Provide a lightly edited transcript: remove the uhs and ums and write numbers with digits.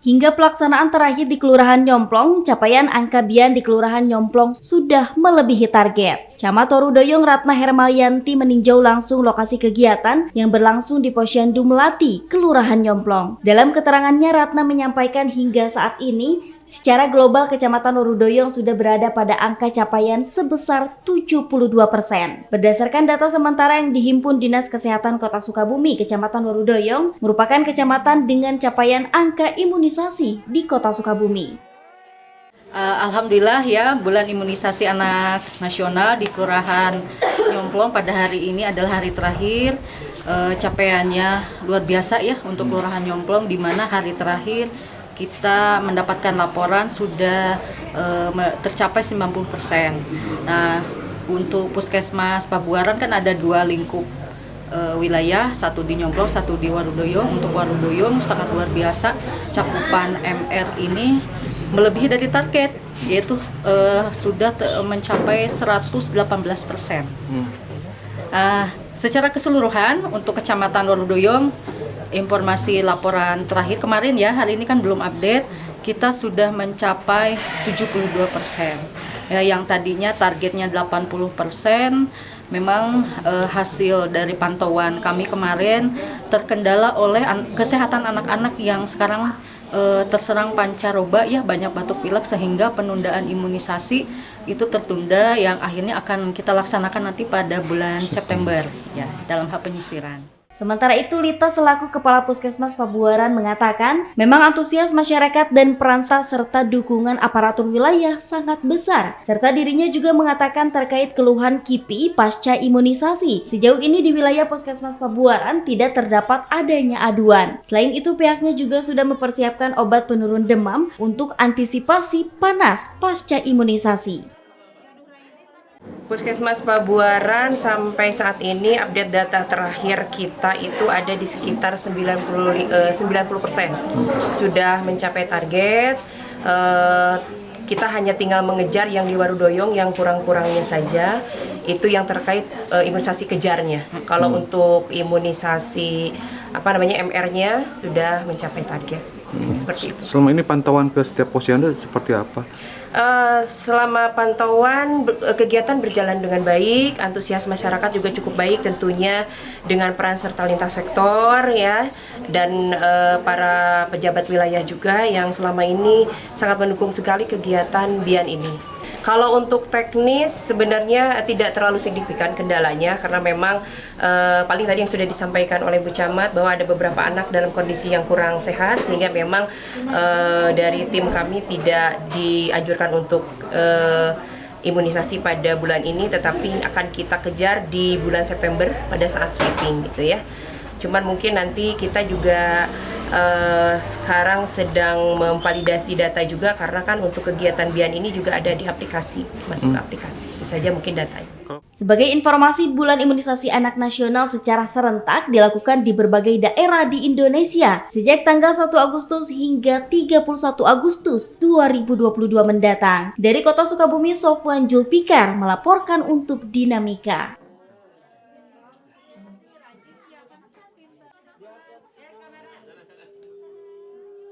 Hingga pelaksanaan terakhir di Kelurahan Nyomplong, capaian angka Bian di Kelurahan Nyomplong sudah melebihi target. Camat Warudoyong Ratna Hermayanti meninjau langsung lokasi kegiatan yang berlangsung di Posyandu Melati, Kelurahan Nyomplong. Dalam keterangannya, Ratna menyampaikan hingga saat ini, secara global Kecamatan Warudoyong sudah berada pada angka capaian sebesar 72%. Berdasarkan data sementara yang dihimpun Dinas Kesehatan Kota Sukabumi, Kecamatan Warudoyong merupakan kecamatan dengan capaian angka imunisasi di Kota Sukabumi. Alhamdulillah ya, bulan imunisasi anak nasional di Kelurahan Nyomplong pada hari ini adalah hari terakhir. Capaiannya luar biasa ya untuk Kelurahan Nyomplong, di mana hari terakhir kita mendapatkan laporan sudah tercapai 90%. Nah, untuk Puskesmas Pabuaran kan ada 2 lingkup wilayah, satu di Nyomplong, satu di Warudoyong. Untuk Warudoyong sangat luar biasa, cakupan MR ini melebihi dari target, yaitu sudah mencapai 118%. Secara keseluruhan untuk Kecamatan Warudoyong, informasi laporan terakhir kemarin ya, hari ini kan belum update, kita sudah mencapai 72%. Ya, yang tadinya targetnya 80%, memang hasil dari pantauan kami kemarin terkendala oleh kesehatan anak-anak yang sekarang terserang pancaroba ya, banyak batuk pilek, sehingga penundaan imunisasi itu tertunda, yang akhirnya akan kita laksanakan nanti pada bulan September ya, dalam hal penyisiran. Sementara itu, Lita selaku Kepala Puskesmas Pabuaran mengatakan memang antusias masyarakat dan peransa serta dukungan aparatur wilayah sangat besar. Serta dirinya juga mengatakan terkait keluhan KIPI pasca imunisasi. Sejauh ini di wilayah Puskesmas Pabuaran tidak terdapat adanya aduan. Selain itu, pihaknya juga sudah mempersiapkan obat penurun demam untuk antisipasi panas pasca imunisasi. Puskesmas Pabuaran sampai saat ini update data terakhir kita itu ada di sekitar 90% sudah mencapai target. Kita hanya tinggal mengejar yang di Warudoyong yang kurang-kurangnya saja, itu yang terkait imunisasi kejarnya. Kalau untuk imunisasi MR-nya sudah mencapai target. Seperti itu. Selama ini pantauan ke setiap posyandu seperti apa? Selama pantauan kegiatan berjalan dengan baik, antusias masyarakat juga cukup baik tentunya, dengan peran serta lintas sektor ya, dan para pejabat wilayah juga yang selama ini sangat mendukung sekali kegiatan Bian ini. Kalau untuk teknis sebenarnya tidak terlalu signifikan kendalanya, karena memang paling tadi yang sudah disampaikan oleh Bu Camat bahwa ada beberapa anak dalam kondisi yang kurang sehat, sehingga memang dari tim kami tidak dianjurkan untuk imunisasi pada bulan ini, tetapi akan kita kejar di bulan September pada saat sweeping gitu ya. Cuman mungkin nanti kita juga sekarang sedang memvalidasi data juga, karena kan untuk kegiatan Bian ini juga ada di aplikasi, masuk ke aplikasi. Itu saja mungkin datanya. Sebagai informasi, bulan imunisasi anak nasional secara serentak dilakukan di berbagai daerah di Indonesia sejak tanggal 1 Agustus hingga 31 Agustus 2022 mendatang. Dari Kota Sukabumi, Sofwan Julpikar melaporkan untuk Dinamika.